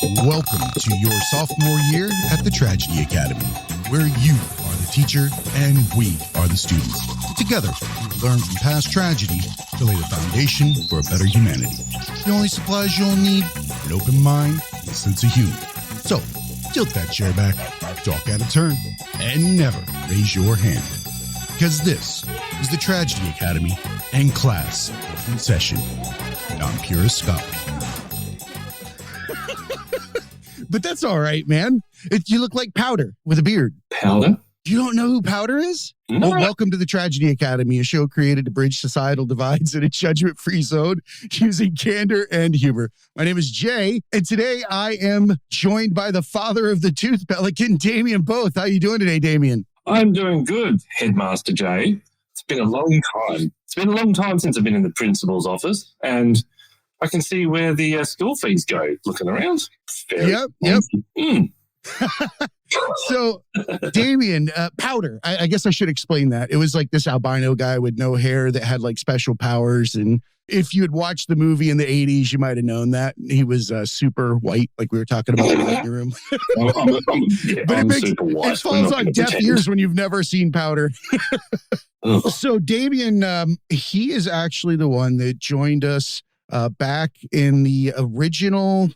Welcome to your sophomore year at the Tragedy Academy, where you are the teacher and we are the students. Together, we learn from past tragedy to lay the foundation for a better humanity. The only supplies you'll need: an open mind and a sense of humor. So, tilt that chair back, talk out of turn, and never raise your hand. Because this is the Tragedy Academy and class in session. I'm pure Scott. But that's all right, man. You look like Powder with a beard. Powder? You don't know who Powder is? No. Well, welcome to the Tragedy Academy, a show created to bridge societal divides in a judgment-free zone using candor and humor. My name is Jay, and today I am joined by the father of the tooth pelican, Damien Boath. How you doing today, Damien? I'm doing good, Headmaster Jay. It's been a long time. It's been a long time since I've been in the principal's office, and I can see where the school fees go looking around. Yep. So, Damien, Powder, I guess I should explain that. It was like this albino guy with no hair that had like special powers. And if you had watched the movie in the 80s, you might have known that. He was super white, like we were talking about in the living room. But it falls on deaf ears when you've never seen Powder. So, Damien, he is actually the one that joined us back in the original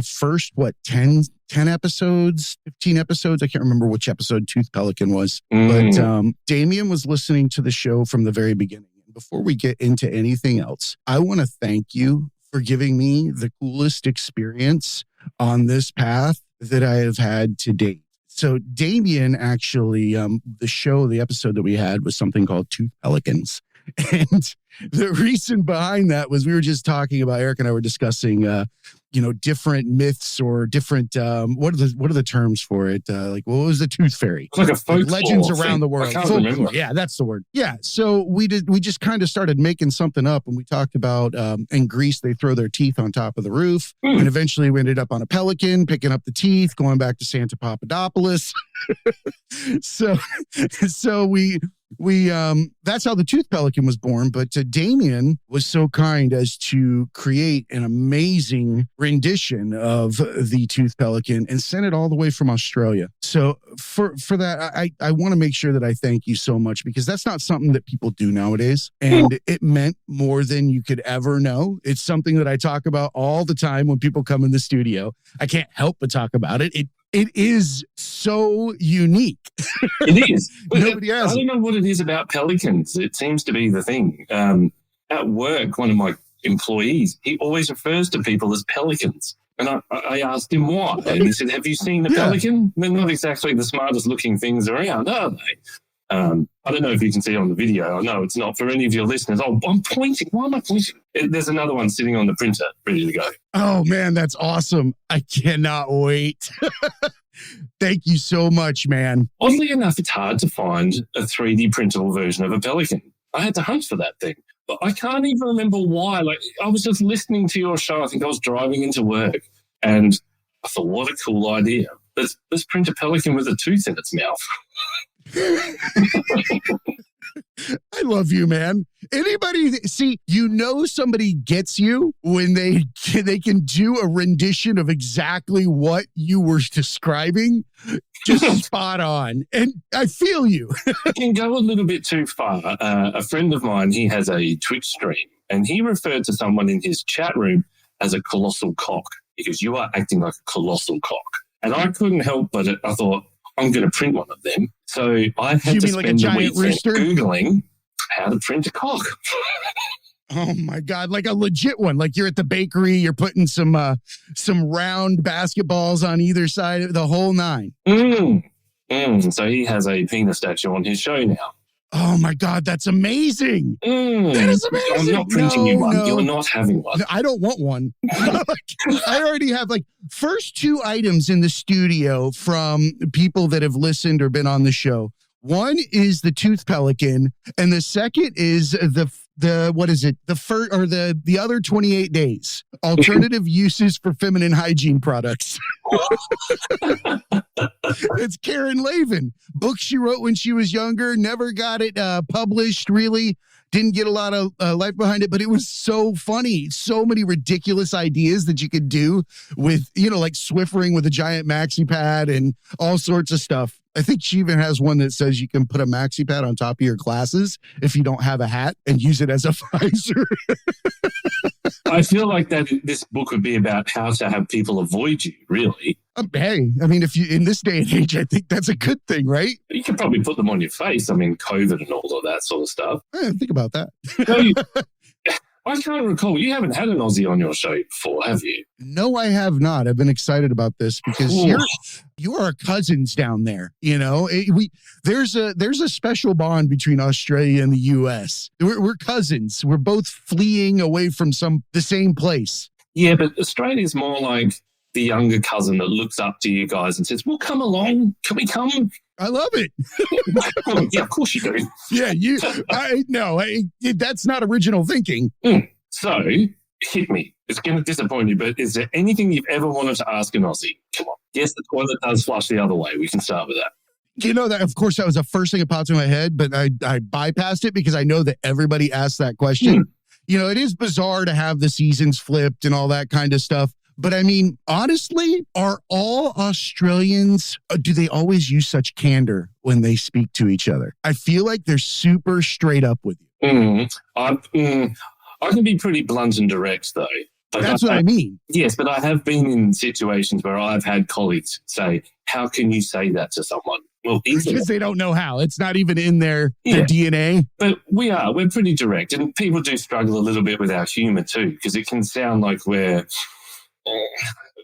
first, 10 episodes, 15 episodes. I can't remember which episode Tooth Pelican was. But Damien was listening to the show from the very beginning. Before we get into anything else, I want to thank you for giving me the coolest experience on this path that I have had to date. So Damien actually, the episode that we had was something called Tooth Pelicans. And the reason behind that was we were just talking about, Eric and I were discussing, different myths or different, what are the terms for it? Like, what was the tooth fairy? It's like a folklore legends around the world. I can't remember. Yeah, that's the word. Yeah. So we just kind of started making something up, and we talked about, in Greece, they throw their teeth on top of the roof. And eventually we ended up on a pelican, picking up the teeth, going back to Santa Papadopoulos. So we that's how the tooth pelican was born. But Damien was so kind as to create an amazing rendition of the tooth pelican and sent it all the way from Australia. So for that, I want to make sure that I thank you so much, because that's not something that people do nowadays. And it meant more than you could ever know. It's something that I talk about all the time when people come in the studio. I can't help but talk about it. It is so unique. It is. Nobody has. I don't know what it is about pelicans. It seems to be the thing. At work, one of my employees, he always refers to people as pelicans. And I asked him why. And he said, have you seen a pelican? They're not exactly the smartest looking things around, are they? I don't know if you can see it on the video. I know it's not for any of your listeners. Oh, I'm pointing. Why am I pointing? There's another one sitting on the printer, ready to go. Oh, man, that's awesome. I cannot wait. Thank you so much, man. Oddly enough, it's hard to find a 3D printable version of a pelican. I had to hunt for that thing. But I can't even remember why. Like, I was just listening to your show. I think I was driving into work. And I thought, what a cool idea. Let's print a pelican with a tooth in its mouth. I love you, man. Anybody somebody gets you when they can do a rendition of exactly what you were describing. Just spot on. And I feel you. I can go a little bit too far. A friend of mine, he has a Twitch stream, and he referred to someone in his chat room as a colossal cock, because you are acting like a colossal cock. And I couldn't help but I thought, I'm going to print one of them. So I had to spend the weekend Googling how to print a cock. Oh my God, like a legit one. Like you're at the bakery, you're putting some round basketballs on either side of the whole nine. So he has a penis statue on his show now. Oh my God, that's amazing. That is amazing. I'm not printing you one. No. You're not having one. I don't want one. I already have first two items in the studio from people that have listened or been on the show. One is the tooth pelican, and the second is the other 28 days. Alternative uses for feminine hygiene products. It's Karen Lavin. Book she wrote when she was younger, never got it published, really. Didn't get a lot of life behind it, but it was so funny. So many ridiculous ideas that you could do with, like Swiffering with a giant maxi pad and all sorts of stuff. I think she even has one that says you can put a maxi pad on top of your glasses if you don't have a hat and use it as a visor. I feel like that this book would be about how to have people avoid you, really. Hey, I mean, if you in this day and age, I think that's a good thing, right? You could probably put them on your face. I mean, COVID and all of that sort of stuff. Think about that. I can't recall. You haven't had an Aussie on your show before, have you? No, I have not. I've been excited about this because you are cousins down there. There's a special bond between Australia and the U.S. We're cousins. We're both fleeing away from the same place. Yeah, but Australia's more like the younger cousin that looks up to you guys and says, "Well, come along. Can we come?" I love it. Well, yeah, of course you do. Yeah, that's not original thinking. So, hit me. It's going to disappoint you, but is there anything you've ever wanted to ask an Aussie? Come on. Yes, the toilet does flush the other way. We can start with that. That, of course, that was the first thing that popped in my head, but I bypassed it because I know that everybody asks that question. It is bizarre to have the seasons flipped and all that kind of stuff. But I mean, honestly, are all Australians, do they always use such candor when they speak to each other? I feel like they're super straight up with you. I can be pretty blunt and direct, though. That's what I mean. Yes, but I have been in situations where I've had colleagues say, "How can you say that to someone?" Well, because they don't know how. It's not even in their DNA. But we're pretty direct. And people do struggle a little bit with our humor, too, because it can sound like we're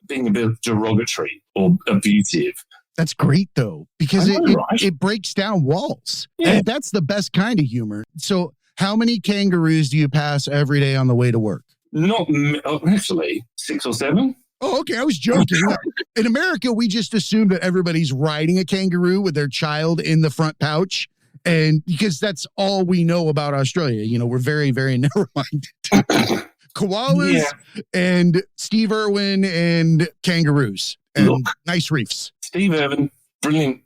being a bit derogatory or abusive. That's great, though, because it breaks down walls. Yeah. And that's the best kind of humor. So how many kangaroos do you pass every day on the way to work? Actually, 6 or 7. Oh, okay. I was joking. In America, we just assume that everybody's riding a kangaroo with their child in the front pouch. And because that's all we know about Australia. We're very, very narrow-minded. Koalas and Steve Irwin and kangaroos and nice reefs. Steve Irwin, brilliant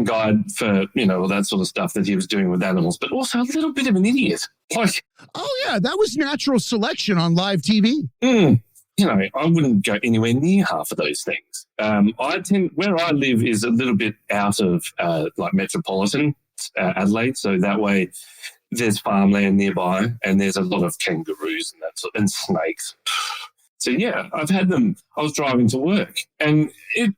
guide for, all that sort of stuff that he was doing with animals, but also a little bit of an idiot. That was natural selection on live TV. I wouldn't go anywhere near half of those things. Where I live is a little bit out of metropolitan Adelaide, so that way there's farmland nearby, and there's a lot of kangaroos and snakes. So yeah, I've had them. I was driving to work, and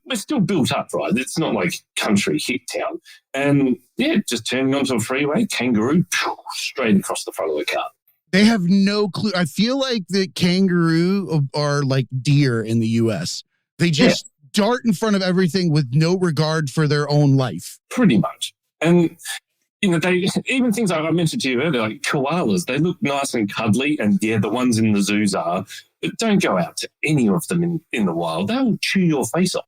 we're still built up, right? It's not like country hick town. And yeah, just turning onto a freeway, kangaroo straight across the front of the car. They have no clue. I feel like the kangaroo are like deer in the U.S. They just dart in front of everything with no regard for their own life. Pretty much. And they even things like I mentioned to you earlier, like koalas, they look nice and cuddly, and the ones in the zoos are. But don't go out to any of them in the wild. They'll chew your face off.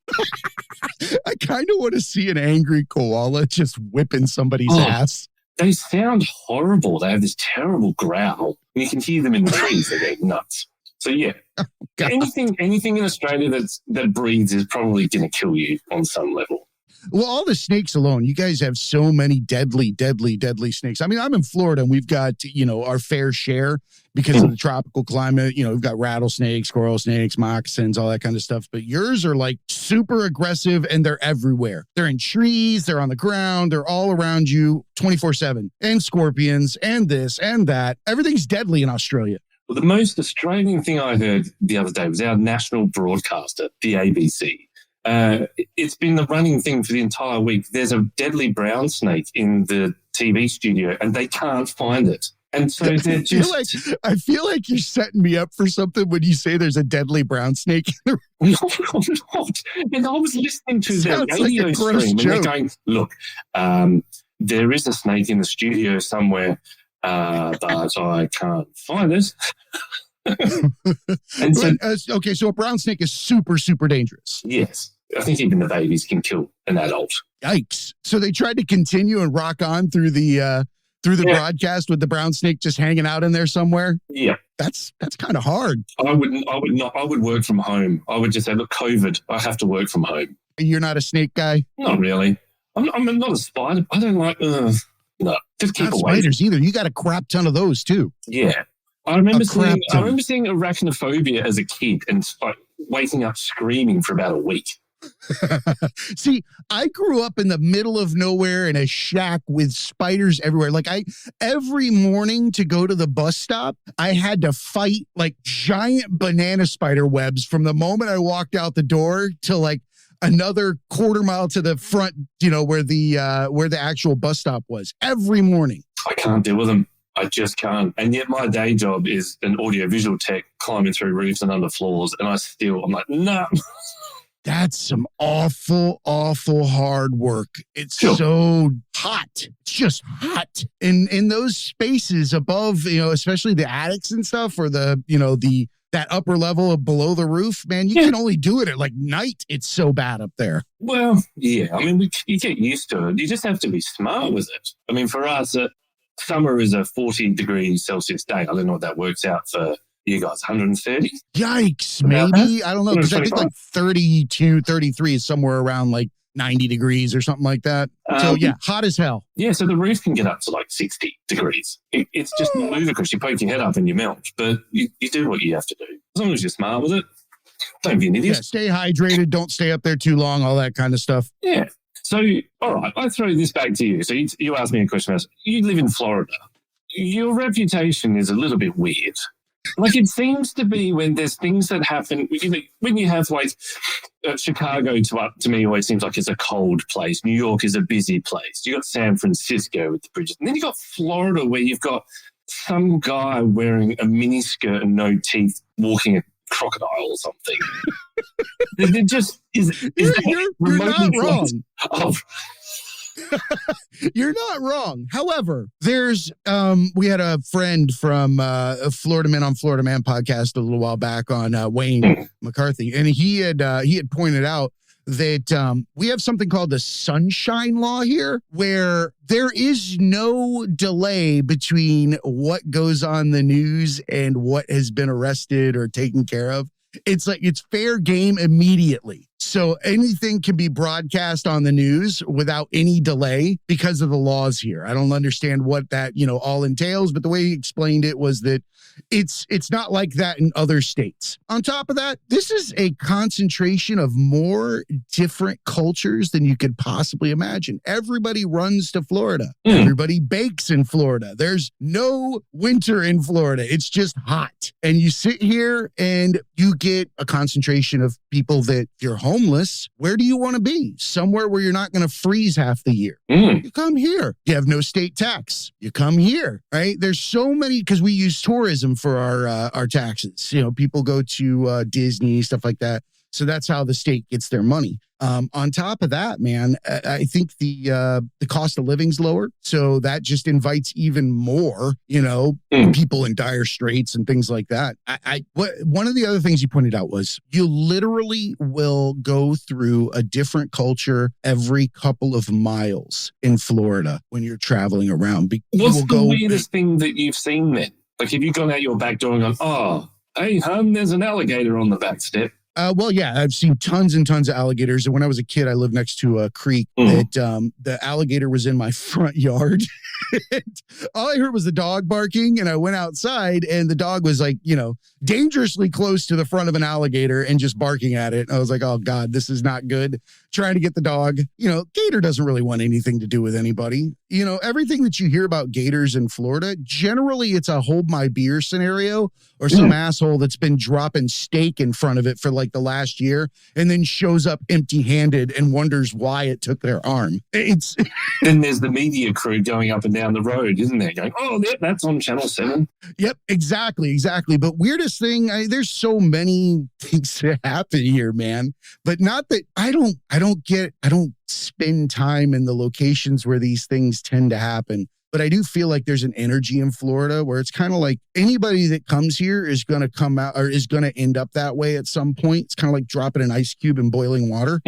I kind of want to see an angry koala just whipping somebody's ass. They sound horrible. They have this terrible growl. And you can hear them in the trees. They're nuts. So yeah, anything in Australia that breathes is probably going to kill you on some level. Well, all the snakes alone, you guys have so many deadly, deadly, deadly snakes. I mean, I'm in Florida and we've got, our fair share because of the tropical climate. We've got rattlesnakes, coral snakes, moccasins, all that kind of stuff. But yours are like super aggressive and they're everywhere. They're in trees, they're on the ground, they're all around you 24/7. And scorpions and this and that. Everything's deadly in Australia. Well, the most Australian thing I heard the other day was our national broadcaster, the ABC. It's been the running thing for the entire week. There's a deadly brown snake in the TV studio and they can't find it. And so they're just... I feel like you're setting me up for something when you say there's a deadly brown snake. No, I'm not. And I was listening to their radio stream and they're going, look, there is a snake in the studio somewhere, but I can't find it. And so, so a brown snake is super, super dangerous. Yes. I think even the babies can kill an adult. Yikes. So they tried to continue and rock on through the broadcast with the brown snake just hanging out in there somewhere. Yeah. That's kind of hard. I would work from home. I would just say, look, COVID, I have to work from home. You're not a snake guy? Not really. I'm not a spider. I don't like, No, just keep Not away. spiders either. You got a crap ton of those too. Yeah. I remember seeing arachnophobia as a kid and like waking up screaming for about a week. See, I grew up in the middle of nowhere in a shack with spiders everywhere. Like every morning to go to the bus stop, I had to fight like giant banana spider webs from the moment I walked out the door to like another quarter mile to the front, where the actual bus stop was every morning. I can't deal with them. I just can't. And yet my day job is an audiovisual tech, climbing through roofs and under floors. And I'm like, no. That's some awful, awful hard work. It's so hot. It's just hot. In those spaces above, especially the attics and stuff, or that upper level of below the roof, man, you can only do it at like night. It's so bad up there. Well, yeah. I mean, you get used to it. You just have to be smart with it. I mean, for us, summer is a 40 degrees Celsius day. I don't know what that works out for you guys, 130? Yikes, maybe. I don't know. Because I think like 32, 33 is somewhere around like 90 degrees or something like that. So yeah, hot as hell. Yeah, so the roof can get up to like 60 degrees. It's just ludicrous. You poke your head up and you melt. But you do what you have to do. As long as you're smart with it, don't be an idiot. Yeah, stay hydrated. Don't stay up there too long, all that kind of stuff. Yeah. So, all right, I throw this back to you. So you asked me a question. You live in Florida. Your reputation is a little bit weird. Like it seems to be when there's things that happen, when you have like Chicago to me always seems like it's a cold place. New York is a busy place. You got San Francisco with the bridges. And then you got Florida where you've got some guy wearing a miniskirt and no teeth walking a crocodile or something. It just is you're not wrong. Of, You're not wrong. However, there's we had a friend from Florida Man on Florida Man podcast a little while back on Wayne McCarthy, and he had pointed out that we have something called the sunshine law here, where there is no delay between what goes on the news and what has been arrested or taken care of. It's like it's fair game immediately. So anything can be broadcast on the news without any delay because of the laws here. I don't understand what that, all entails, but the way he explained it was that it's not like that in other states. On top of that, this is a concentration of more different cultures than you could possibly imagine. Everybody runs to Florida. Everybody bakes in Florida. There's no winter in Florida. It's just hot. And you sit here and you get a concentration of people that if you're homeless, where do you want to be? Somewhere where you're not going to freeze half the year. You come here. You have no state tax. You come here, right? There's so many, because we use tourism for our taxes. People go to Disney, stuff like that. So that's how the state gets their money. On top of that, man, I think the cost of living's lower. So that just invites even more, people in dire straits and things like that. One of the other things you pointed out was you literally will go through a different culture every couple of miles in Florida when you're traveling around. What's the weirdest thing that you've seen then? Like, have you gone out your back door and gone, oh, hey, hon, there's an alligator on the back step? Well, yeah, I've seen tons and tons of alligators. And when I was a kid, I lived next to a creek that the alligator was in my front yard. All I heard was the dog barking, and I went outside, and the dog was like, dangerously close to the front of an alligator and just barking at it. I was like, oh, God, this is not good. Trying to get the dog. Gator doesn't really want anything to do with anybody. Everything that you hear about gators in Florida, generally it's a hold my beer scenario or some asshole that's been dropping steak in front of it for like the last year and then shows up empty-handed and wonders why it took their arm. Then there's the media crew going up and down the road, isn't there? Going, oh, that's on Channel 7. Yep, exactly. But weirdest thing, there's so many things that happen here, man. But not that I don't spend time in the locations where these things tend to happen. But I do feel like there's an energy in Florida where it's kind of like anybody that comes here is going to come out or is going to end up that way at some point. It's kind of like dropping an ice cube in boiling water.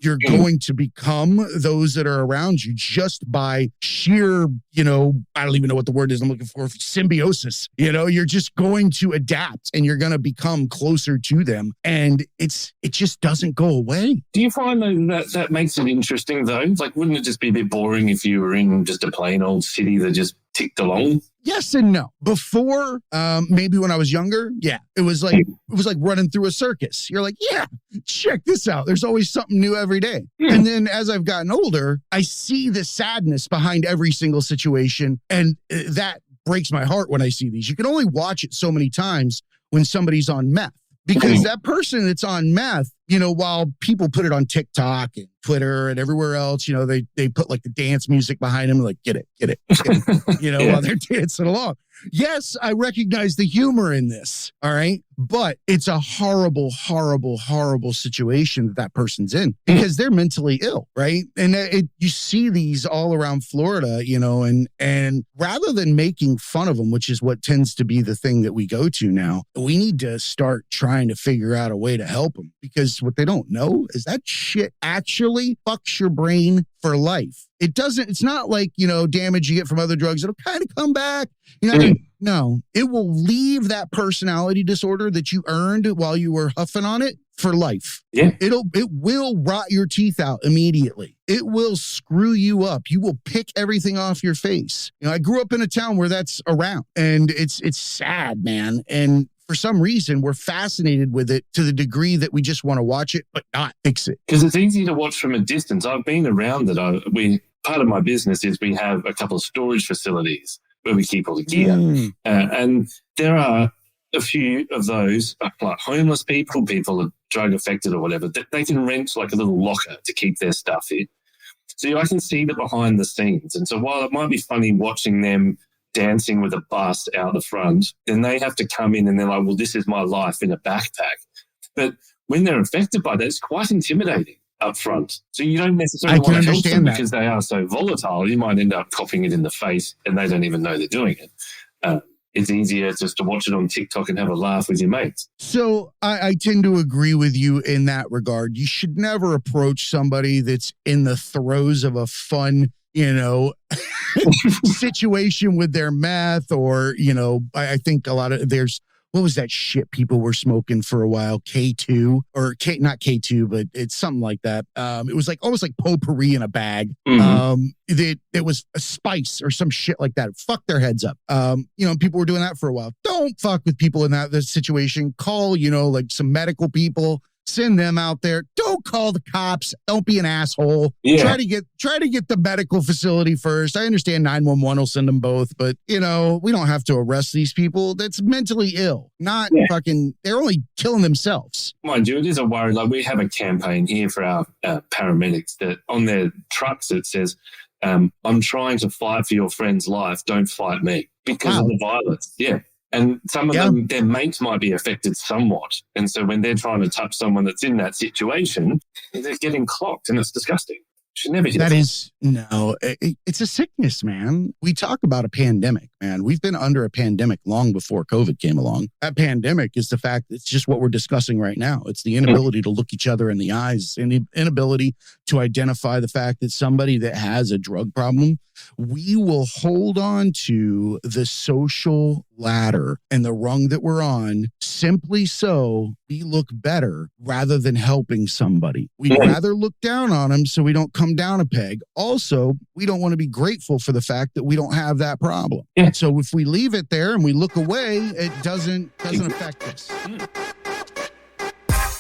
You're going to become those that are around you just by sheer, I don't even know what the word is I'm looking for, symbiosis. You're just going to adapt and you're going to become closer to them. And it just doesn't go away. Do you find that makes it interesting though? Like, wouldn't it just be a bit boring if you were in just a plain old city that just ticked along? Yes and no. Before, maybe when I was younger, yeah, it was like running through a circus. You're like, yeah, check this out. There's always something new every day. And then as I've gotten older, I see the sadness behind every single situation. And that breaks my heart when I see these. You can only watch it so many times when somebody's on meth. Because that person that's on meth, while people put it on TikTok and Twitter and everywhere else, they put like the dance music behind them, like, get it, while they're dancing along. Yes, I recognize the humor in this. All right. But it's a horrible, horrible, horrible situation that person's in because they're mentally ill. Right. And you see these all around Florida, and rather than making fun of them, which is what tends to be the thing that we go to now, we need to start trying to figure out a way to help them because what they don't know is that shit actually fucks your brain for life. It's not like, damage you get from other drugs. It'll kind of come back. No, it will leave that personality disorder that you earned while you were huffing on it for life. Yeah. It will rot your teeth out immediately. It will screw you up. You will pick everything off your face. I grew up in a town where that's around and it's sad, man. And for some reason, we're fascinated with it to the degree that we just want to watch it, but not fix it. Because it's easy to watch from a distance. I've been around it. Part of my business is we have a couple of storage facilities where we keep all the gear. And there are a few of those, like homeless people are drug affected or whatever, they can rent like a little locker to keep their stuff in. So I can see the behind the scenes. And so while it might be funny watching them dancing with a bus out the front, then they have to come in and they're like, well, this is my life in a backpack. But when they're affected by that, it's quite intimidating up front. So you don't necessarily want to help them because they are so volatile. You might end up coughing it in the face and they don't even know they're doing it. It's easier just to watch it on TikTok and have a laugh with your mates. So I tend to agree with you in that regard. You should never approach somebody that's in the throes of a fun, situation with their meth or, I think a lot of what was that shit people were smoking for a while? K2 or not K2, but it's something like that. It was like almost like potpourri in a bag. It was a spice or some shit like that. Fuck their heads up. People were doing that for a while. Don't fuck with people in that situation. Call, like some medical people. Send them out there. Don't call the cops. Don't be an asshole. Yeah. Try to get the medical facility first. I understand 911 will send them both, but we don't have to arrest these people. That's mentally ill. Not fucking. They're only killing themselves. Mind you, it is a worry. Like we have a campaign here for our paramedics that on their trucks it says, "I'm trying to fight for your friend's life. Don't fight me," because of the violence. Yeah. And some of them, their mates might be affected somewhat. And so when they're trying to touch someone that's in that situation, they're getting clocked and it's disgusting. Should never hear that. It's a sickness, man. We talk about a pandemic, man. We've been under a pandemic long before COVID came along. That pandemic is the fact it's just what we're discussing right now. It's the inability to look each other in the eyes and the inability to identify the fact that somebody that has a drug problem, we will hold on to the social ladder and the rung that we're on simply so we look better rather than helping somebody. We'd rather look down on them so we don't come down a peg. Also, we don't want to be grateful for the fact that we don't have that problem. Yeah. So if we leave it there and we look away, it doesn't affect us.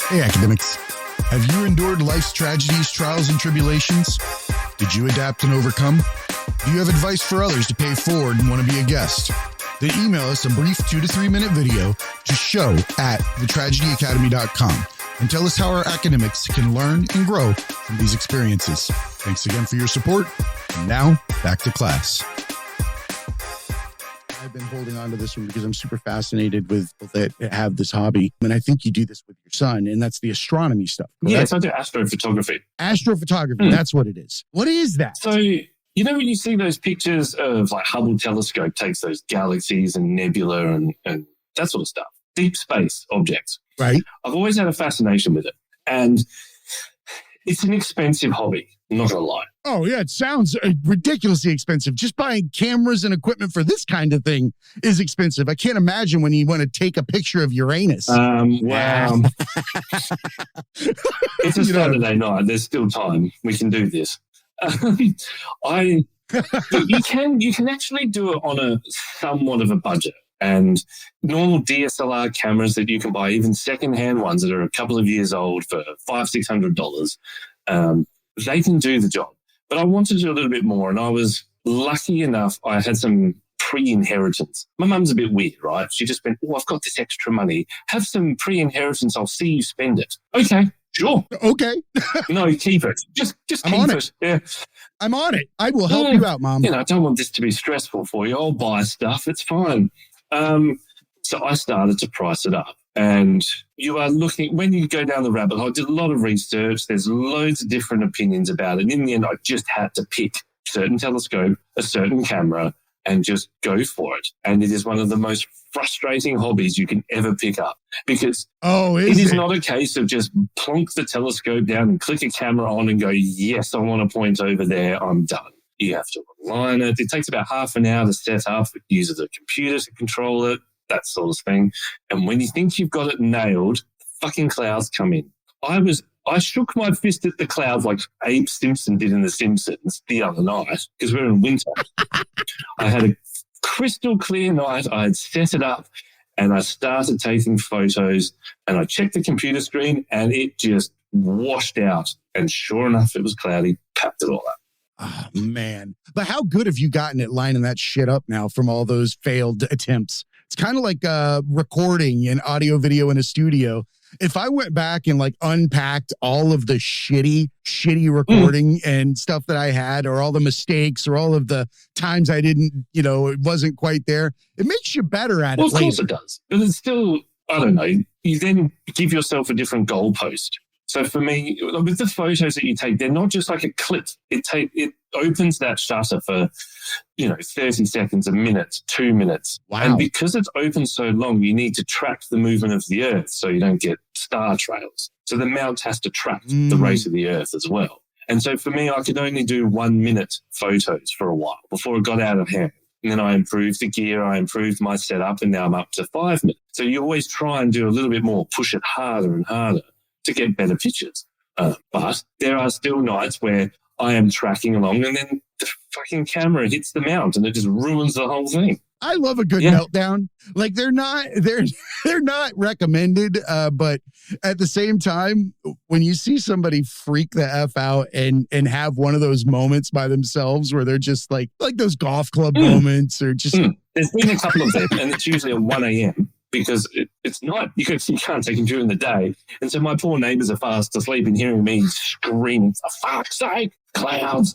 Hey, academics. Have you endured life's tragedies, trials, and tribulations? Did you adapt and overcome? Do you have advice for others to pay it forward and want to be a guest? Then email us a brief 2 to 3 minute video to show@thetragedyacademy.com and tell us how our academics can learn and grow from these experiences. Thanks again for your support. And now back to class. I've been holding on to this one because I'm super fascinated with that have this hobby. And I think you do this with your son, and that's the astronomy stuff. Yes, I do astrophotography. Astrophotography, that's what it is. What is that? So You know, when you see those pictures of like Hubble telescope takes those galaxies and nebula and that sort of stuff, deep space objects. Right. I've always had a fascination with it. And it's an expensive hobby, not gonna lie. Oh, yeah. It sounds ridiculously expensive. Just buying cameras and equipment for this kind of thing is expensive. I can't imagine when you want to take a picture of Uranus. Wow. It's a Saturday night. There's still time. We can do this. You can actually do it on a somewhat of a budget. And normal DSLR cameras that you can buy, even secondhand ones that are a couple of years old for $500-$600, they can do the job. But I wanted to do a little bit more, and I was lucky enough. I had some pre-inheritance. My mum's a bit weird, right? She just went, "Oh, I've got this extra money. Have some pre-inheritance. I'll see you spend it." Okay, sure. Okay. No, keep it. Just I'm keep on it. Yeah. I'm on it. I will help you out, Mom. You know, I don't want this to be stressful for you. I'll buy stuff. It's fine. So I started to price it up. And you are looking, when you go down the rabbit hole, I did a lot of research. There's loads of different opinions about it. And in the end, I just had to pick a certain telescope, a certain camera, and just go for it. And it is one of the most frustrating hobbies you can ever pick up, because it is not a case of just plonk the telescope down and click a camera on and go, yes, I want to point over there, I'm done. You have to align it. It takes about half an hour to set up. It uses a computer to control it, that sort of thing. And when you think you've got it nailed, fucking clouds come in. I shook my fist at the clouds like Abe Simpson did in The Simpsons the other night, because we're in winter. I had a crystal clear night. I had set it up and I started taking photos, and I checked the computer screen and it just washed out. And sure enough, it was cloudy, packed it all up. Oh, man. But how good have you gotten at lining that shit up now from all those failed attempts? It's kind of like recording an audio video in a studio. If I went back and like unpacked all of the shitty recording and stuff that I had, or all the mistakes, or all of the times I didn't, it wasn't quite there, it makes you better at it later. Of course it does. But it's still, I don't know, you then give yourself a different goalpost. So for me, with the photos that you take, they're not just like a clip. It opens that shutter for, 30 seconds, a minute, 2 minutes. Wow. And because it's open so long, you need to track the movement of the Earth so you don't get star trails. So the mount has to track the rate of the Earth as well. And so for me, I could only do 1 minute photos for a while before it got out of hand. And then I improved the gear, I improved my setup, and now I'm up to 5 minutes. So you always try and do a little bit more, push it harder and harder to get better pictures. But there are still nights where I am tracking along and then the fucking camera hits the mount and it just ruins the whole thing. I love a good meltdown. Like they're not recommended, but at the same time, when you see somebody freak the F out and have one of those moments by themselves where they're just like those golf club moments, or just there's been a couple of them, and it's usually at 1 a.m. because it's not, you can't take them during the day. And so my poor neighbors are fast asleep and hearing me screaming, for fuck's sake, clouds,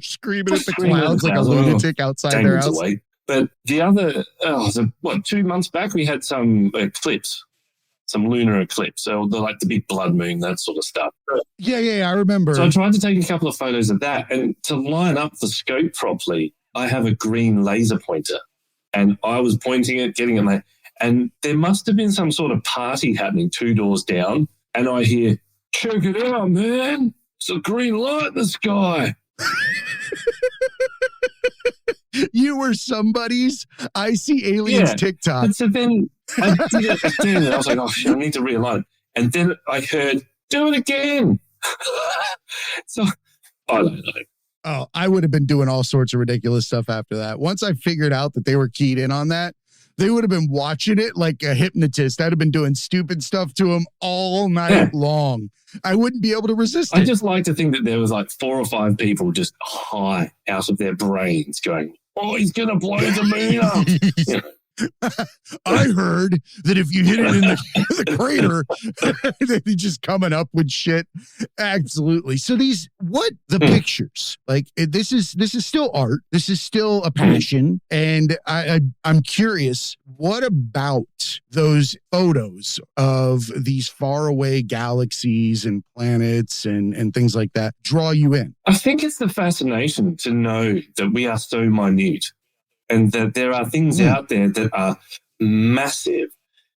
screaming at the clouds like a lunatic outside their house. Away. But the other, 2 months back, we had some eclipse, some lunar eclipse. So they're like the big blood moon, that sort of stuff. Yeah, I remember. So I tried to take a couple of photos of that, and to line up the scope properly, I have a green laser pointer. And I was pointing it, getting it there. And there must have been some sort of party happening 2 doors down. And I hear, check it out, man. It's a green light in the sky. You were somebody's I See Aliens TikTok. And so then I did it again. And I was like, oh, shit, I need to realign. And then I heard, do it again. So I don't know. Oh, I would have been doing all sorts of ridiculous stuff after that. Once I figured out that they were keyed in on that, they would have been watching it like a hypnotist. I'd have been doing stupid stuff to them all night long. I wouldn't be able to resist it. I just like to think that there was like 4 or 5 people just high out of their brains going, oh, he's going to blow the moon up. I heard that if you hit it in the crater, that it's just coming up with shit. Absolutely. So the pictures, like this is still art. This is still a passion. And I'm curious, what about those photos of these faraway galaxies and planets and things like that draw you in? I think it's the fascination to know that we are so minute and that there are things out there that are massive.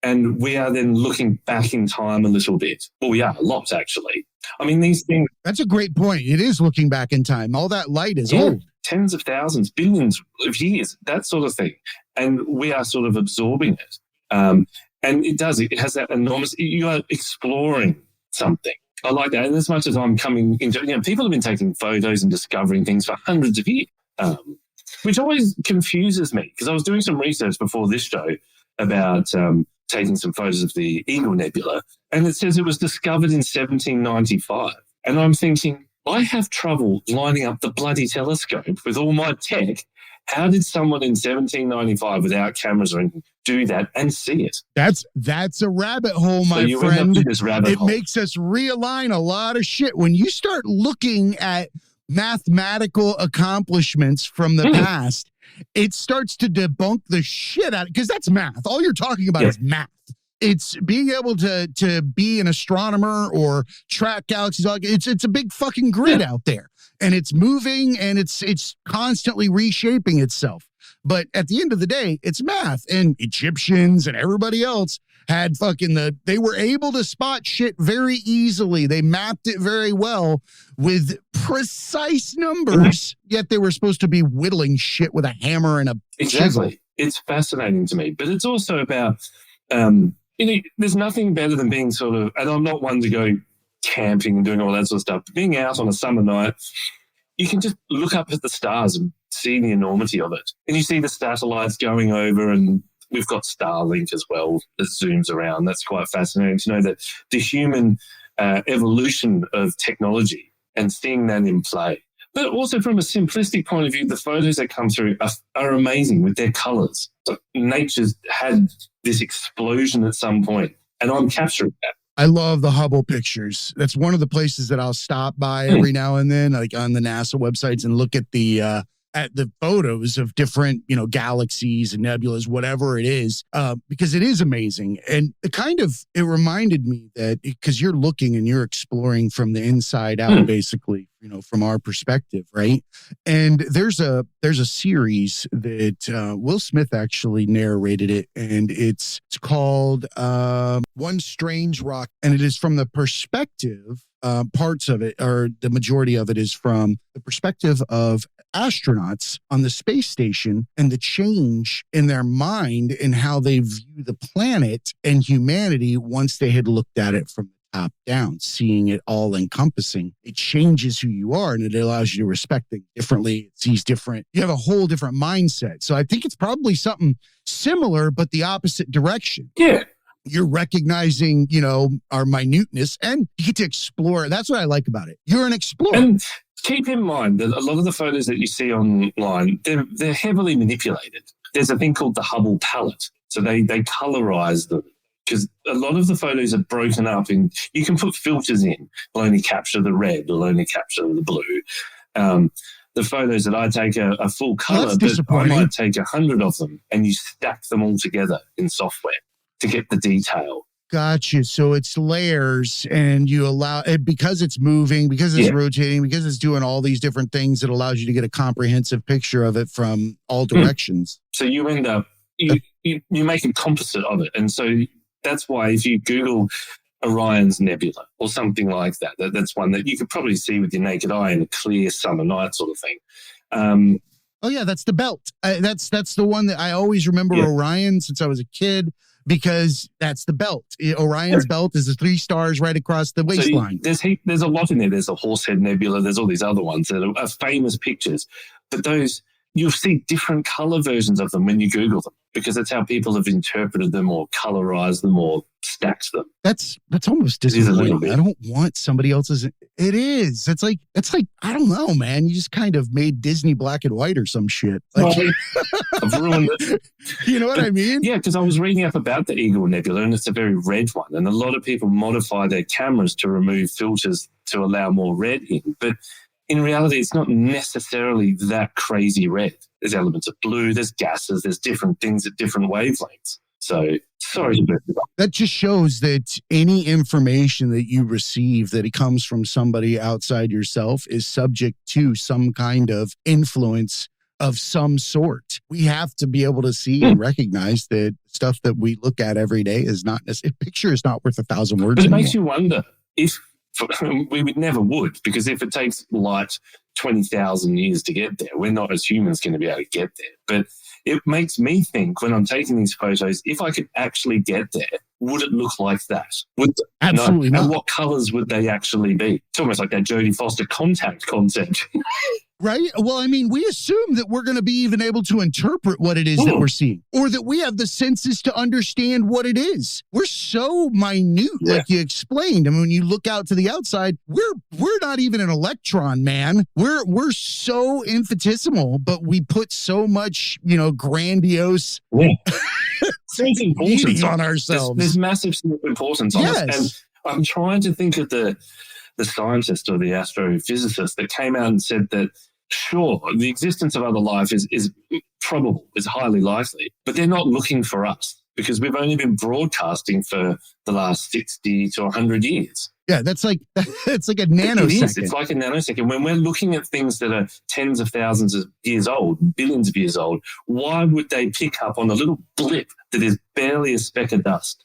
And we are then looking back in time a little bit. Well, we are a lot, actually. I mean, these things... That's a great point. It is looking back in time. All that light is old. Tens of thousands, billions of years, that sort of thing. And we are sort of absorbing it. And it has that enormous... You are exploring something. I like that. And as much as I'm coming into... people have been taking photos and discovering things for hundreds of years, which always confuses me, because I was doing some research before this show about taking some photos of the Eagle Nebula, and it says it was discovered in 1795. And I'm thinking, I have trouble lining up the bloody telescope with all my tech. How did someone in 1795 without cameras or anything do that and see it? That's a rabbit hole, my friend. It makes us realign a lot of shit. When you start looking at mathematical accomplishments from the past, it starts to debunk the shit out of it, because that's math. All you're talking about is math. It's being able to be an astronomer or track galaxies. It's a big fucking grid out there, and it's moving, and it's constantly reshaping itself. But at the end of the day, it's math, and Egyptians and everybody else had they were able to spot shit very easily. They mapped it very well with precise numbers, yet they were supposed to be whittling shit with a hammer and a chisel. It's fascinating to me, but it's also about, there's nothing better than being sort of, and I'm not one to go camping and doing all that sort of stuff, but being out on a summer night, you can just look up at the stars and see the enormity of it. And you see the satellites going over, and we've got Starlink as well that zooms around. That's quite fascinating to know that the human evolution of technology and seeing that in play. But also from a simplistic point of view, the photos that come through are amazing with their colours. So nature's had this explosion at some point, and I'm capturing that. I love the Hubble pictures. That's one of the places that I'll stop by every now and then, like on the NASA websites, and look at the photos of different, galaxies and nebulas, whatever it is, because it is amazing. And it reminded me that because you're looking and you're exploring from the inside out, basically, from our perspective, right? And there's a series that Will Smith actually narrated it, and it's called One Strange Rock, and it is from the perspective. Parts of it, or the majority of it, is from the perspective of astronauts on the space station and the change in their mind and how they view the planet and humanity once they had looked at it from the top down, seeing it all encompassing. It changes who you are, and it allows you to respect things differently. It sees different. You have a whole different mindset. So I think it's probably something similar, but the opposite direction. Yeah. You're recognizing, our minuteness, and you get to explore. That's what I like about it. You're an explorer. And keep in mind that a lot of the photos that you see online, they're heavily manipulated. There's a thing called the Hubble palette. So they colorize them, because a lot of the photos are broken up, and you can put filters in. Will only capture the red, will only capture the blue. The photos that I take are full color, but I might take 100 of them, and you stack them all together in software to get the detail. Gotcha. So it's layers, and you allow it because it's moving, because it's rotating, because it's doing all these different things. It allows you to get a comprehensive picture of it from all directions. So you end up, you make a composite of it. And so that's why if you Google Orion's Nebula or something like that, that's one that you could probably see with your naked eye in a clear summer night sort of thing. Oh yeah, that's the belt. That's the one that I always remember Orion since I was a kid, because that's the belt. Orion's belt is the 3 stars right across the waistline. So there's a lot in there. There's a Horsehead Nebula. There's all these other ones that are famous pictures. But those you'll see different color versions of them when you Google them, because that's how people have interpreted them or colorized them or stacked them. That's almost disappointing. I don't want somebody else's. It is. It's like, I don't know, man. You just kind of made Disney black and white or some shit. Like, I've ruined it. You know what I mean? Yeah, because I was reading up about the Eagle Nebula, and it's a very red one. And a lot of people modify their cameras to remove filters to allow more red in. But in reality, it's not necessarily that crazy red. There's elements of blue, there's gases, there's different things at different wavelengths. So, sorry to mess it up. That just shows that any information that you receive that it comes from somebody outside yourself is subject to some kind of influence of some sort. We have to be able to see and recognize that stuff that we look at every day is not necessarily, a picture is not worth 1,000 words. But it anymore. makes you wonder if we would never would, because if it takes light 20,000 years to get there, we're not as humans going to be able to get there. But it makes me think when I'm taking these photos, if I could actually get there, would it look like that? Absolutely not. And what colors would they actually be? It's almost like that Jodie Foster contact concept. Right? Well, I mean, we assume that we're going to be even able to interpret what it is that we're seeing, or that we have the senses to understand what it is. We're so minute, like you explained. I mean, when you look out to the outside, we're not even an electron, man. We're so infinitesimal, but we put so much, grandiose importance on ourselves. There's massive importance on us. And I'm trying to think of the scientist or the astrophysicist that came out and said that, sure, the existence of other life is probable, is highly likely, but they're not looking for us because we've only been broadcasting for the last 60 to 100 years. Yeah, it's like a nanosecond. It is. It's like a nanosecond. When we're looking at things that are tens of thousands of years old, billions of years old, why would they pick up on a little blip that is barely a speck of dust?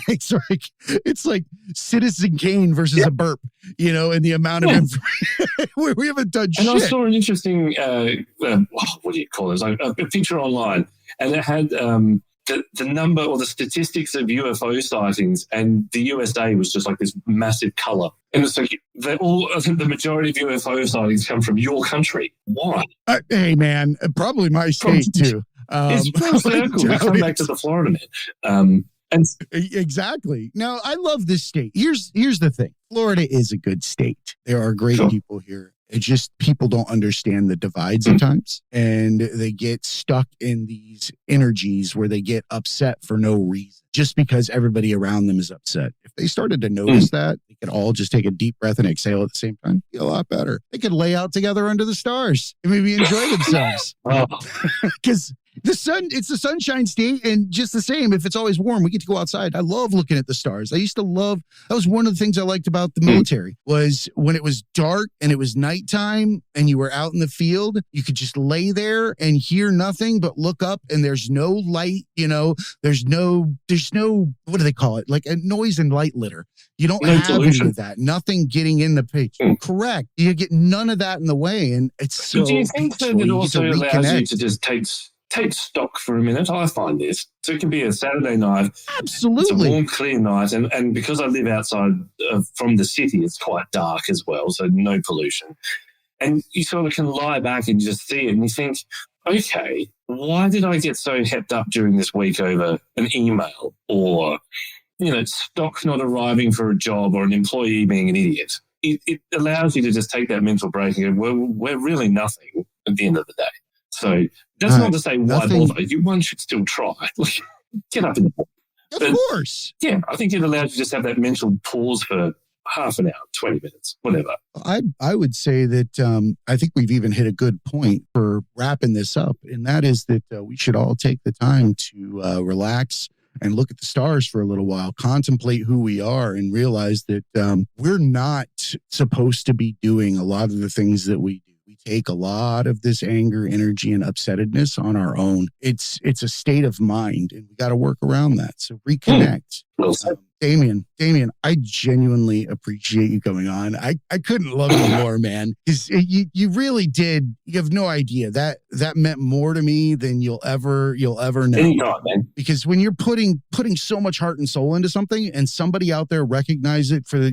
It's like Citizen Kane versus a burp, and the amount of information. We haven't done shit. And I saw an interesting, what do you call it? It was like a picture online, and it had the number or the statistics of UFO sightings, and the USA was just like this massive color. And it's like the majority of UFO sightings come from your country. Why? Hey, man, probably my state too. It's full circle. We come back to the Florida man. Exactly. Now, I love this state. Here's the thing. Florida is a good state. There are great people here. It's just people don't understand the divides at times, and they get stuck in these energies where they get upset for no reason, just because everybody around them is upset. If they started to notice that, they could all just take a deep breath and exhale at the same time. Be a lot better. They could lay out together under the stars and maybe enjoy themselves. Because it's the sunshine state, and just the same, if it's always warm, we get to go outside. I love looking at the stars. That was one of the things I liked about the military, was when it was dark and it was nighttime and you were out in the field, you could just lay there and hear nothing but look up, and there's no light, there's no, what do they call it? Like a noise and light litter. You don't have any of that. Nothing getting in the picture. Correct. You get none of that in the way, and it's so. Do you think that it also allows you to just take stock for a minute? I find this. So it can be a Saturday night. Absolutely. It's a warm, clear night. And because I live outside from the city, it's quite dark as well, so no pollution. And you sort of can lie back and just see it, and you think, okay, why did I get so hepped up during this week over an email or, stock not arriving for a job or an employee being an idiot? It allows you to just take that mental break and go, we're really nothing at the end of the day. So that's not to say why bother. One should still try. Get up in the morning. Of course. Yeah, I think it allows you to just have that mental pause for half an hour, 20 minutes, whatever. I would say that I think we've even hit a good point for wrapping this up, and that is that we should all take the time to relax and look at the stars for a little while, contemplate who we are, and realize that we're not supposed to be doing a lot of the things that we do. We take a lot of this anger, energy, and upsettedness on our own. It's a state of mind, and we got to work around that. So reconnect. Well said. Damien, I genuinely appreciate you coming on. I couldn't love you more, man, because you really did. You have no idea that meant more to me than you'll ever know. Anytime, man. Because when you're putting so much heart and soul into something, and somebody out there recognize it for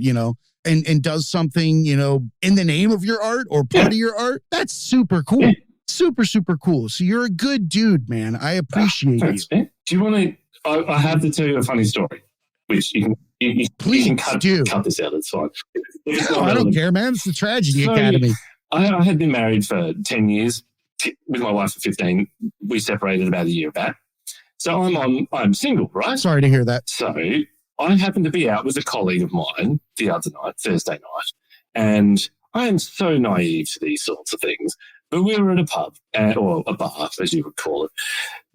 and does something in the name of your art or part of your art, that's super cool. Super, super cool. So you're a good dude, man. I appreciate Thanks, you. man. Do you want to? I have to tell you a funny story, which you can cut this out. It's fine. No, I don't care, man. It's the Tragedy Academy. I had been married for 10 years with my wife for 15. We separated about a year back. So I'm single, right? Sorry to hear that. So I happened to be out with a colleague of mine the other night, Thursday night, and I am so naive to these sorts of things. But we were at a pub, or a bar, as you would call it.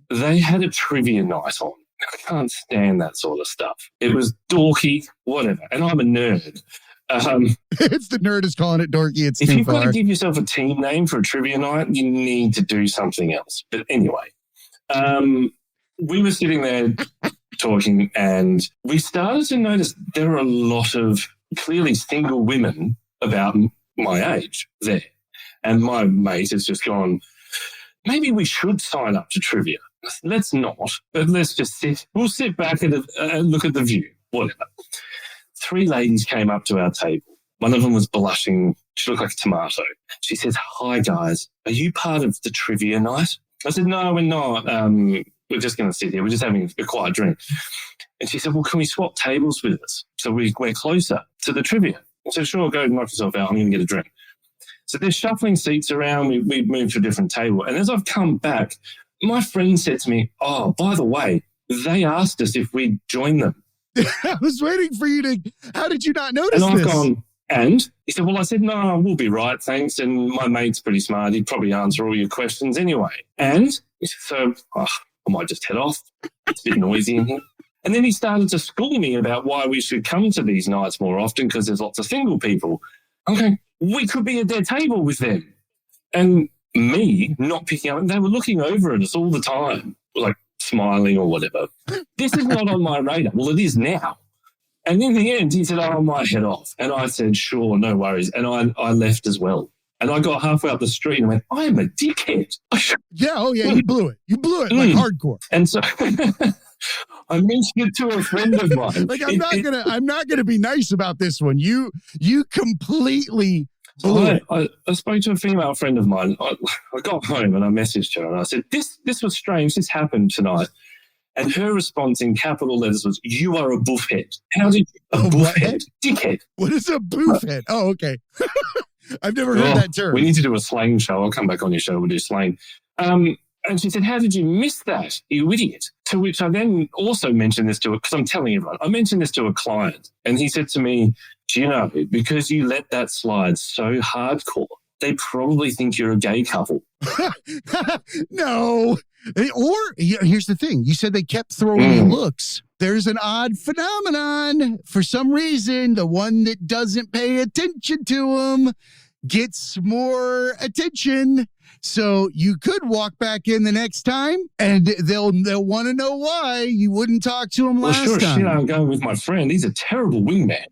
They had a trivia night on. I can't stand that sort of stuff. It was dorky, whatever. And I'm a nerd. It's the nerd is calling it dorky. It's if too you've far. got to give yourself a team name for a trivia night, you need to do something else. But anyway, we were sitting there talking, and we started to notice there are a lot of clearly single women about my age there. And my mate has just gone, maybe we should sign up to trivia. Let's not, but let's just sit. We'll sit back and look at the view, whatever. 3 ladies came up to our table. One of them was blushing. She looked like a tomato. She says, "Hi, guys. Are you part of the trivia night?" I said, "No, we're not. We're just going to sit here. We're just having a quiet drink." And she said, "Well, can we swap tables with us so we're closer to the trivia?" I said, "Sure, go knock yourself out. I'm going to get a drink." So they're shuffling seats around. We moved to a different table. And as I've come back, my friend said to me, "Oh, by the way, they asked us if we'd join them." I was waiting for you to. How did you not notice and this? I've gone, and? He said, "Well," I said, "No, we'll be right, thanks. And my mate's pretty smart. He'd probably answer all your questions anyway." And he said, "So I might just head off. It's a bit noisy in here." And then he started to school me about why we should come to these nights more often because there's lots of single people. Okay, we could be at their table with them. And me not picking up, they were looking over at us all the time, like smiling or whatever. This is not on my radar. Well, it is now. And in the end, he said, "Oh, I might head off." And I said, "Sure, no worries." And I left as well. And I got halfway up the street and went, "I am a dickhead." Yeah, you blew it. You blew it like hardcore. And so I mentioned it to a friend of mine. Like I'm not gonna be nice about this one. You completely blew it. I spoke to a female friend of mine. I got home and I messaged her and I said, this was strange. This happened tonight. And her response in capital letters was, "You are a buffhead." How did you? A buffhead? Dickhead. What is a buffhead? Oh, okay. I've never heard that term. We need to do a slang show. I'll come back on your show. We'll do slang. And she said, "How did you miss that, you idiot?" To which I then also mentioned this to her, because I'm telling everyone, I mentioned this to a client. And he said to me, "Do you know, because you let that slide so hardcore, they probably think you're a gay couple." No. Or here's the thing. You said they kept throwing you looks. There's an odd phenomenon. For some reason, the one that doesn't pay attention to them gets more attention. So you could walk back in the next time and they'll want to know why you wouldn't talk to him last time. Shit, I'm going with my friend. He's a terrible wingman.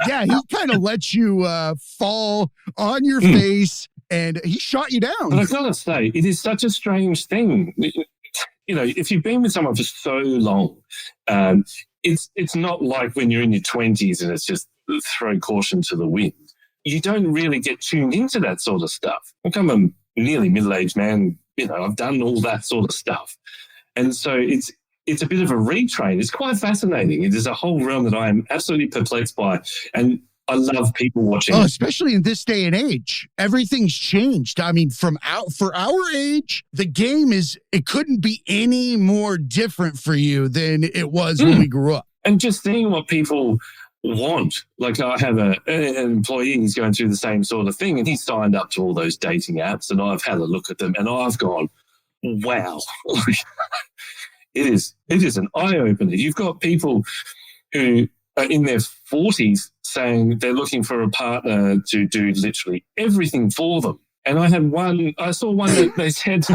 Yeah, he kind of lets you fall on your face and he shot you down. But I've got to say, it is such a strange thing. You know, if you've been with someone for so long, it's not like when you're in your 20s and it's just throw caution to the wind. You don't really get tuned into that sort of stuff. Like, I'm a nearly middle-aged man. You know, I've done all that sort of stuff. And so it's a bit of a retrain. It's quite fascinating. It is a whole realm that I am absolutely perplexed by. And I love people watching. Oh, especially in this day and age. Everything's changed. I mean, for our age, the game it couldn't be any more different for you than it was when we grew up. And just seeing what people want. Like, I have an employee, he's going through the same sort of thing, and he signed up to all those dating apps, and I've had a look at them, and I've gone, wow. It is an eye-opener. You've got people who are in their 40s saying they're looking for a partner to do literally everything for them. And I saw one that they said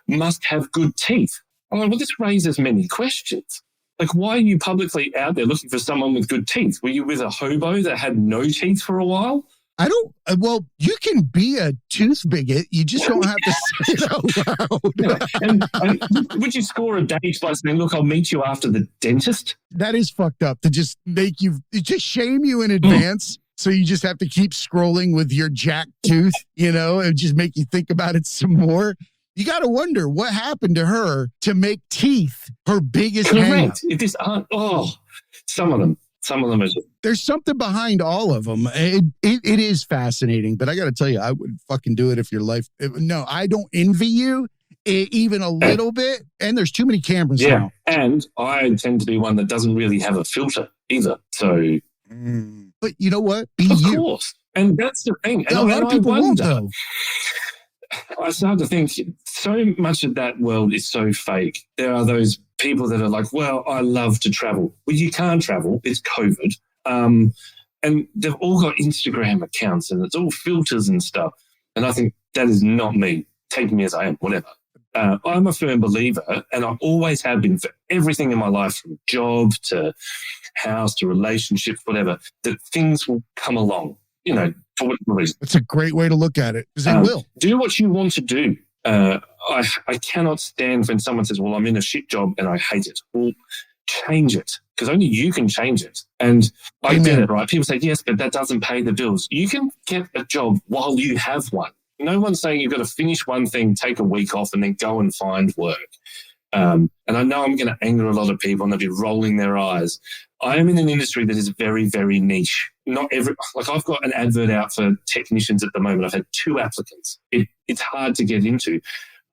must have good teeth. I'm like, well, this raises many questions. Like, why are you publicly out there looking for someone with good teeth? Were you with a hobo that had no teeth for a while? Well, you can be a tooth bigot. You just don't have to say it out loud. And would you score a date by saying, "Look, I'll meet you after the dentist"? That is fucked up to just shame you in advance So you just have to keep scrolling with your jack tooth, and just make you think about it some more. You got to wonder what happened to her to make teeth her biggest hang-up. If this aren't, some of them are just... There's something behind all of them. It is fascinating, but I got to tell you, I would fucking do it if your life... No, I don't envy you even a little bit. And there's too many cameras now. And I tend to be one that doesn't really have a filter either. So... But you know what? Be of you. Course. And that's the thing. And a lot of people won't, though. I started to think so much of that world is so fake. There are those people that are like, well, I love to travel. Well, you can't travel. It's COVID. And they've all got Instagram accounts and it's all filters and stuff. And I think that is not me. Take me as I am, whatever. I'm a firm believer, and I always have been for everything in my life, from job to house to relationships, whatever, that things will come along, for whatever reason. It's a great way to look at it, because it will. Do what you want to do. I cannot stand when someone says, well, I'm in a shit job and I hate it. Well, change it, because only you can change it. And I get it, right? People say, yes, but that doesn't pay the bills. You can get a job while you have one. No one's saying you've got to finish one thing, take a week off, and then go and find work. And I know I'm going to anger a lot of people and they'll be rolling their eyes. I am in an industry that is very, very niche. I've got an advert out for technicians at the moment. I've had 2 applicants. It's hard to get into,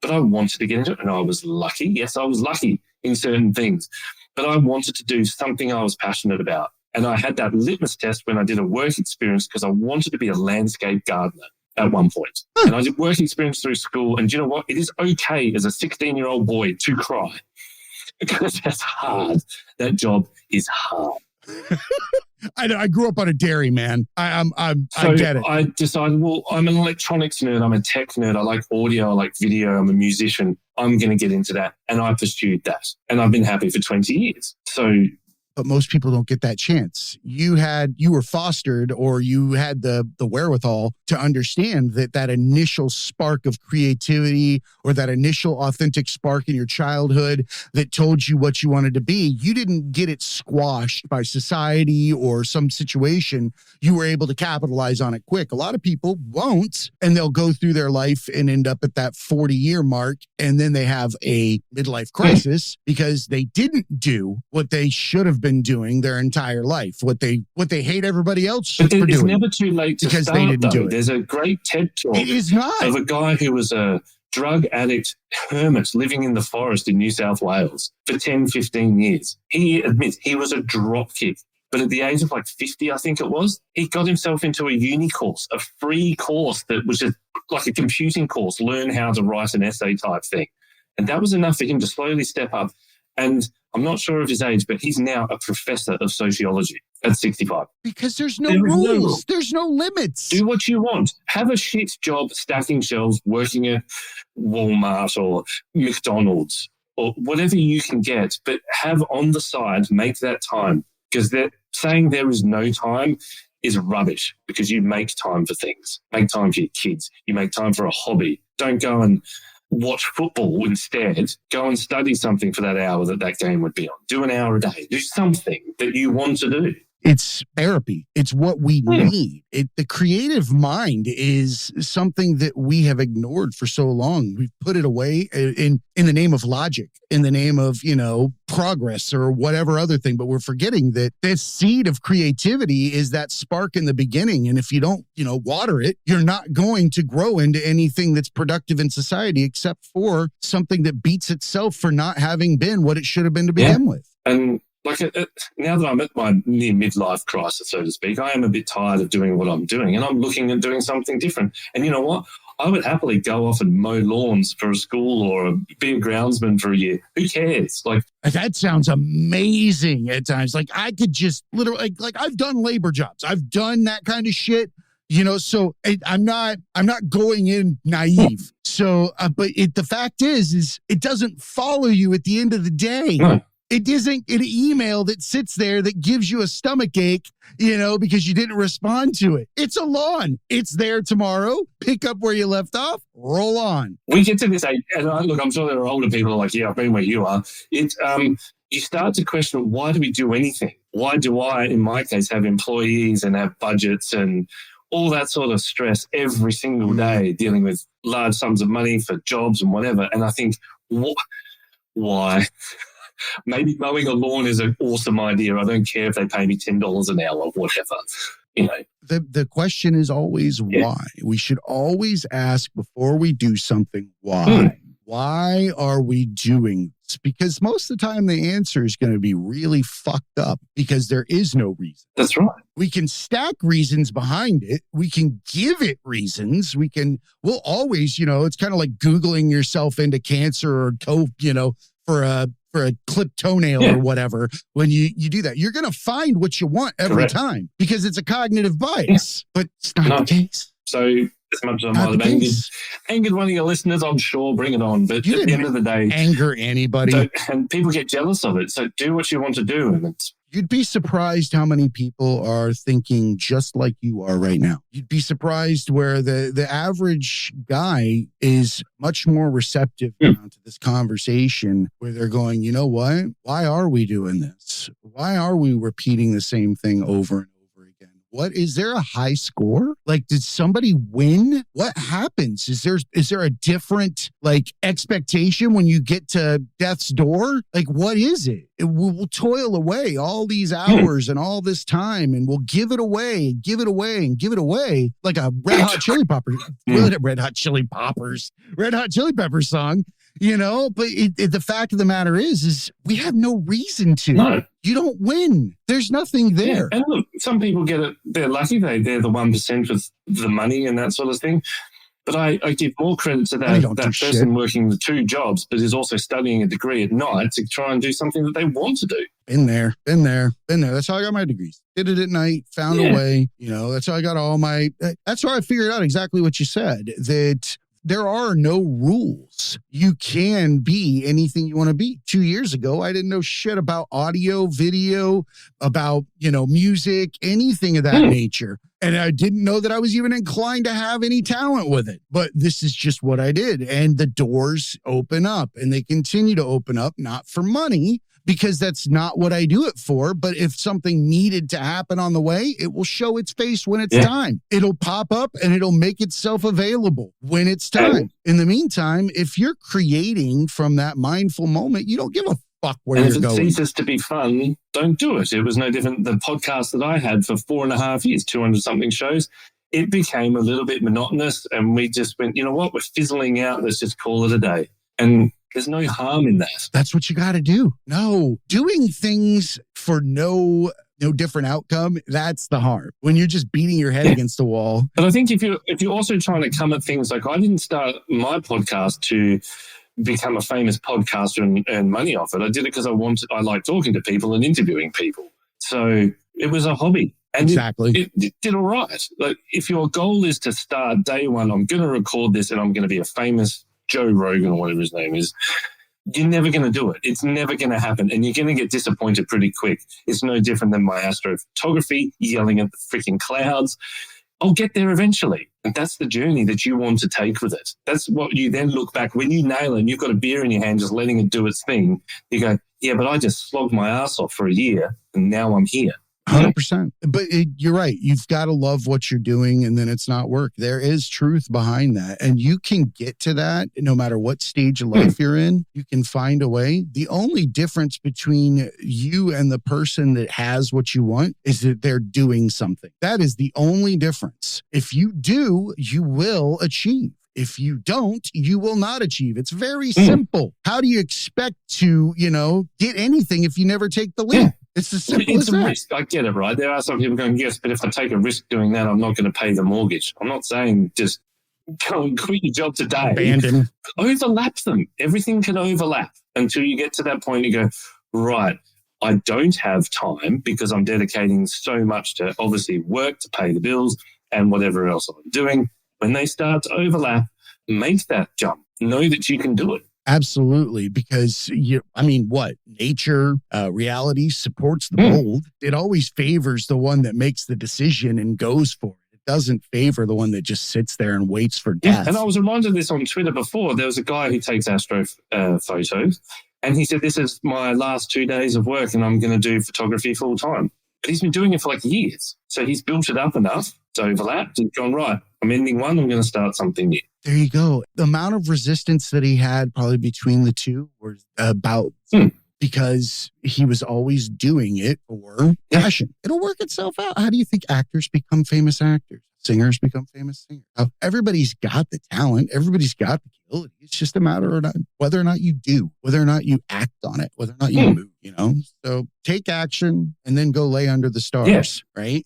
but I wanted to get into it, and I was lucky. Yes, I was lucky in certain things, but I wanted to do something I was passionate about. And I had that litmus test when I did a work experience, because I wanted to be a landscape gardener at one point. And I did work experience through school. And you know what? It is okay as a 16-year-old boy to cry, because that's hard. That job is hard. I grew up on a dairy, man. I get it. I decided, well, I'm an electronics nerd. I'm a tech nerd. I like audio. I like video. I'm a musician. I'm going to get into that. And I pursued that. And I've been happy for 20 years. But most people don't get that chance. You were fostered, or you had the wherewithal to understand that initial spark of creativity, or that initial authentic spark in your childhood that told you what you wanted to be. You didn't get it squashed by society or some situation. You were able to capitalize on it quick. A lot of people won't, and they'll go through their life and end up at that 40-year mark, and then they have a midlife crisis because they didn't do what they should have been doing their entire life, what they hate everybody else for doing. It's never too late to because start, they didn't do it. There's a great TED talk of a guy who was a drug addict hermit living in the forest in New South Wales for 10, 15 years. He admits he was a dropkick. But at the age of 50, I think it was, he got himself into a uni course, a free course that was just like a computing course, learn how to write an essay type thing. And that was enough for him to slowly step up. And I'm not sure of his age, but he's now a professor of sociology at 65. Because there's no rules. There's no limits. Do what you want. Have a shit job stacking shelves, working at Walmart or McDonald's or whatever you can get, but have on the side, make that time. Because they're saying there is no time is rubbish, because you make time for things. Make time for your kids. You make time for a hobby. Don't go and watch football instead. Go and study something for that hour that game would be on. Do an hour a day. Do something that you want to do. It's therapy. It's what we need. The creative mind is something that we have ignored for so long. We've put it away in the name of logic, in the name of, progress or whatever other thing. But we're forgetting that this seed of creativity is that spark in the beginning. And if you don't, water it, you're not going to grow into anything that's productive in society, except for something that beats itself for not having been what it should have been to begin with. And now that I'm at my near midlife crisis, so to speak, I am a bit tired of doing what I'm doing, and I'm looking at doing something different. And you know what? I would happily go off and mow lawns for a school or be a groundsman for a year. Who cares? That sounds amazing at times. I could just literally, I've done labor jobs. I've done that kind of shit. So I'm not going in naive. So, but the fact is it doesn't follow you at the end of the day. No. It isn't an email that sits there that gives you a stomach ache, because you didn't respond to it. It's a lawn. It's there tomorrow. Pick up where you left off. Roll on. We get to this age, and look, I'm sure there are older people who are like, yeah, I've been where you are. You start to question, why do we do anything? Why do I, in my case, have employees and have budgets and all that sort of stress every single day dealing with large sums of money for jobs and whatever? And I think, why? Maybe mowing a lawn is an awesome idea. I don't care if they pay me $10 an hour or whatever. The question is always why. We should always ask before we do something, why? Why are we doing this? Because most of the time the answer is going to be really fucked up because there is no reason. That's right. We can stack reasons behind it. We can give it reasons. We'll always, it's kind of like Googling yourself into cancer or for a clipped toenail or whatever. When you do that, you're going to find what you want every time because it's a cognitive bias, but it's not the case. So as much as I might have angered one of your listeners, I'm sure, bring it on. But at the end of the day, anger anybody. And people get jealous of it. So do what you want to do. And you'd be surprised how many people are thinking just like you are right now. You'd be surprised where the average guy is much more receptive to this conversation where they're going, you know what? Why are we doing this? Why are we repeating the same thing over and over again? Is there a high score? Like, did somebody win? What happens? Is there a different expectation when you get to death's door? Like, what is it? We'll toil away all these hours and all this time, and we'll give it away, give it away, and give it away like a Red Hot Chili Peppers song. But the fact of the matter is we have no reason to. No. You don't win. There's nothing there. Yeah. And look, some people get it. They're lucky. They're the 1% with the money and that sort of thing. But I give more credit to that person working the 2 jobs, but is also studying a degree at night to try and do something that they want to do. Been there. That's how I got my degrees. Did it at night, found a way. That's how I got that's where I figured out exactly what you said, that there are no rules. You can be anything you want to be. 2 years ago, I didn't know shit about audio, video, about, music, anything of that nature. And I didn't know that I was even inclined to have any talent with it. But this is just what I did. And the doors open up and they continue to open up, not for money, because that's not what I do it for. But if something needed to happen on the way, it will show its face when it's time. It'll pop up and it'll make itself available when it's time. In the meantime, if you're creating from that mindful moment, you don't give a fuck where you're going. If it ceases to be fun, don't do it. It was no different. The podcast that I had for 4.5 years, 200 something shows, it became a little bit monotonous and we just went, you know what, we're fizzling out. Let's just call it a day. And there's no harm in that. That's what you got to do. No, doing things for no different outcome, that's the harm. When you're just beating your head against the wall. But I think if you're also trying to come at things like, I didn't start my podcast to become a famous podcaster and earn money off it. I did it because I like talking to people and interviewing people. So it was a hobby. And it did all right. Like, if your goal is to start day one, I'm going to record this and I'm going to be a famous Joe Rogan or whatever his name is, you're never going to do it. It's never going to happen. And you're going to get disappointed pretty quick. It's no different than my astrophotography, yelling at the freaking clouds. I'll get there eventually. And that's the journey that you want to take with it. That's what you then look back when you nail it and you've got a beer in your hand, just letting it do its thing. You go, yeah, but I just slogged my ass off for a year and now I'm here. 100%. But you're right. You've got to love what you're doing and then it's not work. There is truth behind that. And you can get to that no matter what stage of life you're in. You can find a way. The only difference between you and the person that has what you want is that they're doing something. That is the only difference. If you do, you will achieve. If you don't, you will not achieve. It's very simple. How do you expect to, get anything if you never take the leap? Yeah. It's as simple as that. Risk. I get it, right? There are some people going, yes, but if I take a risk doing that, I'm not going to pay the mortgage. I'm not saying just go and quit your job today. Abandon. Overlap them. Everything can overlap until you get to that point. You go, right, I don't have time because I'm dedicating so much to obviously work to pay the bills and whatever else I'm doing. When they start to overlap, make that jump. Know that you can do it. Absolutely, because nature, reality supports the bold. It always favors the one that makes the decision and goes for it. It doesn't favor the one that just sits there and waits for death. And I was reminded of this on Twitter before. There was a guy who takes astro photos, And he said, this is my last 2 days of work and I'm going to do photography full time. But he's been doing it for like years. So he's built it up enough. It's overlapped and gone, right, I'm ending one, I'm going to start something new. There you go. The amount of resistance that he had probably between the two was about because he was always doing it for passion. It'll work itself out. How do you think actors become famous actors? Singers become famous singers? Everybody's got the talent. Everybody's got the ability. It's just a matter of whether or not you do, whether or not you act on it, whether or not you move, you know? So take action and then go lay under the stars, right?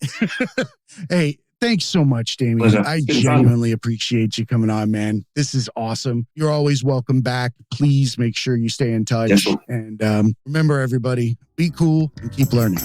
Hey, thanks so much, Damien. Pleasure. I genuinely appreciate you coming on, man. This is awesome. You're always welcome back. Please make sure you stay in touch. Yes, and remember, everybody, be cool and keep learning.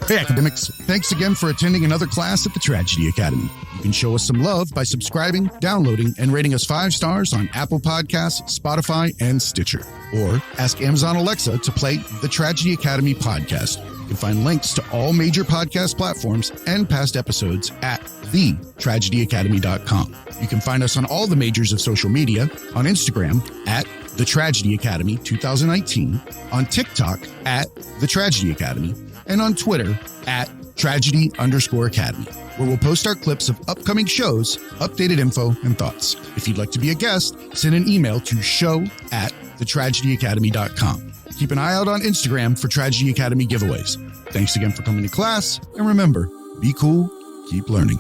Hey, academics. Thanks again for attending another class at the Tragedy Academy. You can show us some love by subscribing, downloading, and rating us 5 stars on Apple Podcasts, Spotify, and Stitcher. Or ask Amazon Alexa to play the Tragedy Academy podcast. You can find links to all major podcast platforms and past episodes at thetragedyacademy.com. You can find us on all the majors of social media, on Instagram at The Tragedy Academy 2019, on TikTok at The Tragedy Academy, and on Twitter at Tragedy_Academy, where we'll post our clips of upcoming shows, updated info, and thoughts. If you'd like to be a guest, send an email to show@thetragedyacademy.com. Keep an eye out on Instagram for Tragedy Academy giveaways. Thanks again for coming to class, and remember, be cool, keep learning.